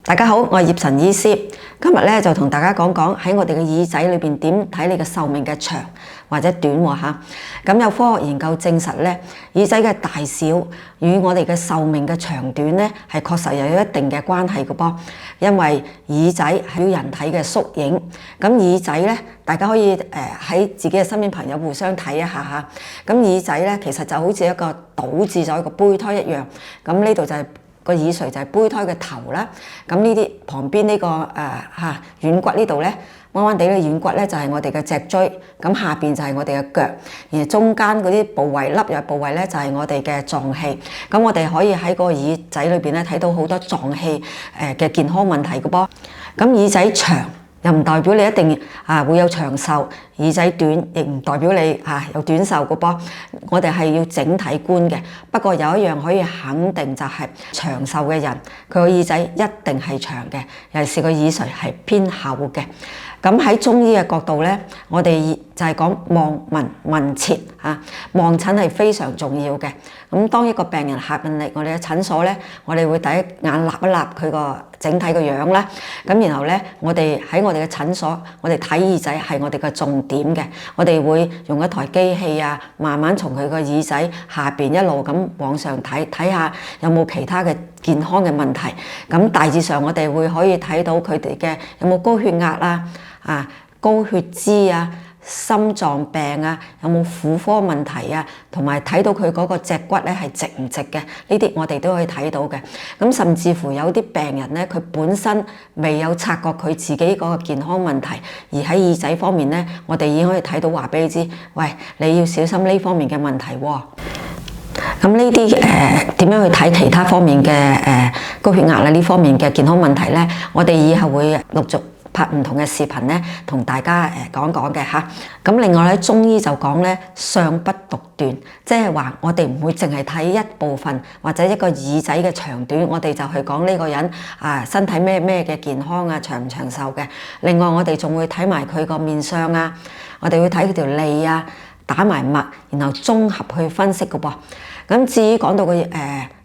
大家好，我係葉晨醫師。今日咧就同大家講講喺我哋嘅耳仔裏邊點睇你嘅壽命嘅長或者短喎嚇。咁有科學研究證實咧，耳仔嘅大小與我哋嘅壽命嘅長短咧係確實有一定嘅關係嘅噃。因為耳仔係人體嘅縮影，咁耳仔咧大家可以喺自己嘅身邊朋友互相睇一下嚇。咁耳仔咧其實就好似一個倒置咗一個胚胎一樣，咁呢度就係個耳垂就係胚胎嘅頭啦，咁呢啲旁邊呢個軟骨呢度咧，彎彎地嘅軟骨咧就係我哋嘅脊椎，咁下邊就係我哋嘅腳，而中間嗰啲部位凹入部位咧就係我哋嘅臟器，咁我哋可以喺個耳仔裏邊咧睇到好多臟器嘅健康問題嘅噃。咁耳仔長又唔代表你一定會有長壽，耳仔短亦唔代表你有短壽嘅噃。我哋係要整體觀嘅。不過有一樣可以肯定就係長壽嘅人，佢個耳仔一定係長嘅，尤其是個耳垂係偏厚嘅。咁喺中醫嘅角度咧，我哋就係講望聞問切望診係非常重要嘅。咁當一個病人行入嚟我哋嘅診所咧，我哋會第一眼立一立佢個整體個樣啦。咁然後咧，我哋喺我哋嘅診所，我哋睇耳仔係我哋嘅重點嘅。我哋會用一台機器慢慢從佢個耳仔下邊一路咁往上睇，睇下有冇其他嘅健康嘅問題。咁大致上我哋會可以睇到佢哋嘅有冇高血壓高血脂心臟病有冇婦科問題同埋睇到佢嗰個脊骨咧係直唔直嘅，呢啲我哋都可以睇到嘅。咁甚至乎有啲病人咧，佢本身未有察覺佢自己嗰個健康問題，而喺耳仔方面咧，我哋已經可以睇到話俾你知，喂，你要小心呢方面嘅問題喎。咁呢啲點樣去睇其他方面嘅高血壓呢方面嘅健康問題咧？我哋以後會陸續拍唔同嘅視頻咧，同大家講講嘅嚇。咁另外咧，中醫就講咧，相不獨斷，即係話我哋唔會淨係睇一部分或者一個耳仔嘅長短，我哋就去講呢個人身體咩嘅健康長唔長壽嘅。另外我哋仲會睇埋佢個面相我哋會睇佢條脷打埋脈，然後綜合去分析嘅噃。咁至於講到佢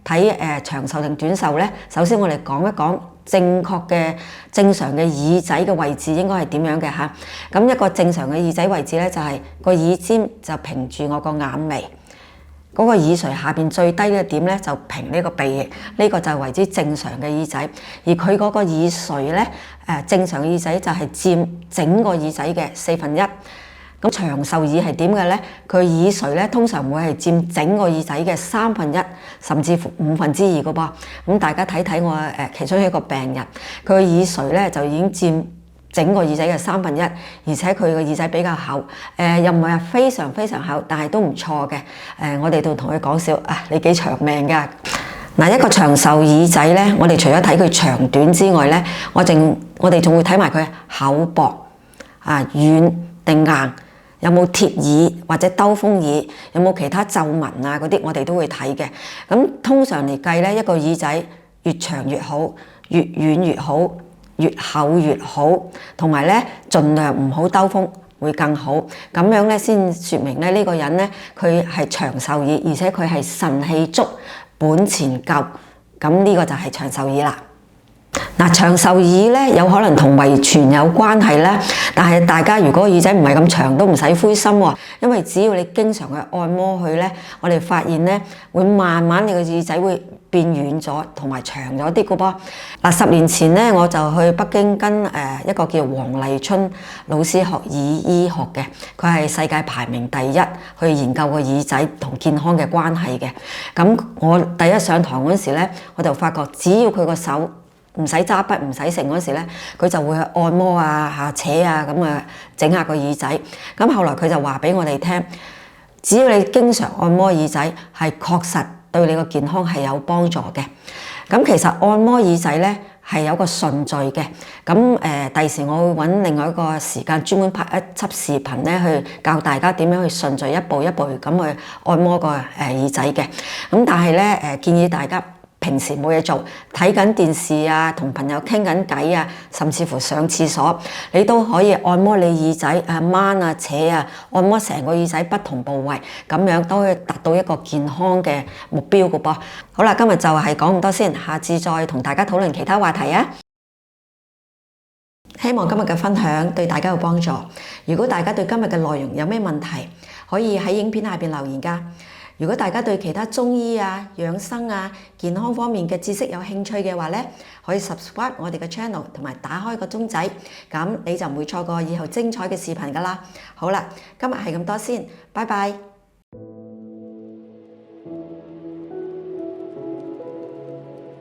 睇長壽定短壽咧，首先我哋講一講正確嘅正常嘅耳仔嘅位置應該係點樣嘅嚇。咁一個正常嘅耳仔位置咧，就係個耳尖就平住我個眼眉，嗰個耳垂下邊最低嘅點咧就平呢個鼻翼，呢個就係為之正常嘅耳仔。而佢嗰個耳垂咧正常嘅耳仔就係佔整個耳仔嘅1/4。咁長壽耳係點嘅咧？佢耳垂咧通常會係佔整個耳仔嘅1/3，甚至乎2/5嘅噃。咁大家睇睇我其中一個病人，佢個耳垂咧就已經佔整個耳仔嘅1/3，而且佢個耳仔比較厚，又唔係話非常非常厚，但係都唔錯嘅。我哋都同佢講笑你幾長命㗎。嗱，一個長壽耳仔咧，我哋除咗睇佢長短之外咧，我哋仲會睇埋佢厚薄軟定硬。有冇貼耳或者兜風耳？有冇其他皺紋嗰啲？我哋都會睇嘅。咁通常嚟計咧，一個耳仔越長越好，越軟越好，越厚越好，同埋咧盡量唔好兜風會更好。咁樣咧先説明咧呢個人咧佢係長壽耳，而且佢係腎氣足、本錢夠。咁呢個就係長壽耳啦。長壽耳咧有可能同遺傳有關係啦，但係大家如果耳仔唔係咁長都唔使灰心喎，因為只要你經常去按摩佢咧，我哋發現咧會慢慢你個耳仔會變軟咗同埋長咗啲嘅噃。10年前咧我就去北京跟一個叫黃麗春老師學耳醫學嘅，佢係世界排名第1去研究個耳仔同健康嘅關係嘅。咁我第一上堂嗰時咧，我就發覺只要佢個手唔使揸筆唔使成嗰時咧，佢就會去按摩扯咁整下個耳仔。咁後來佢就話俾我哋聽，只要你經常按摩耳仔，係確實對你個健康係有幫助嘅。咁其實按摩耳仔咧係有個順序嘅。咁第時我會揾另外一個時間專門拍一輯視頻咧，去教大家點樣去順序一步一步咁去按摩個耳仔嘅。咁但係咧建議大家平時冇嘢做，睇緊電視同朋友傾緊偈甚至乎上廁所，你都可以按摩你耳仔掹扯按摩成個耳仔不同部位，咁樣都可以達到一個健康嘅目標嘅噃。好啦，今日就係講咁多先，下次再同大家討論其他話題希望今日嘅分享對大家有幫助。如果大家對今日嘅內容有咩問題，可以喺影片下邊留言㗎。如果大家對其他中醫啊、養生啊、健康方面嘅知識有興趣嘅話咧，可以 subscribe 我哋嘅 channel 同埋打開個鐘仔，咁你就唔會錯過以後精彩嘅視頻㗎啦。好啦，今日係咁多先，拜拜。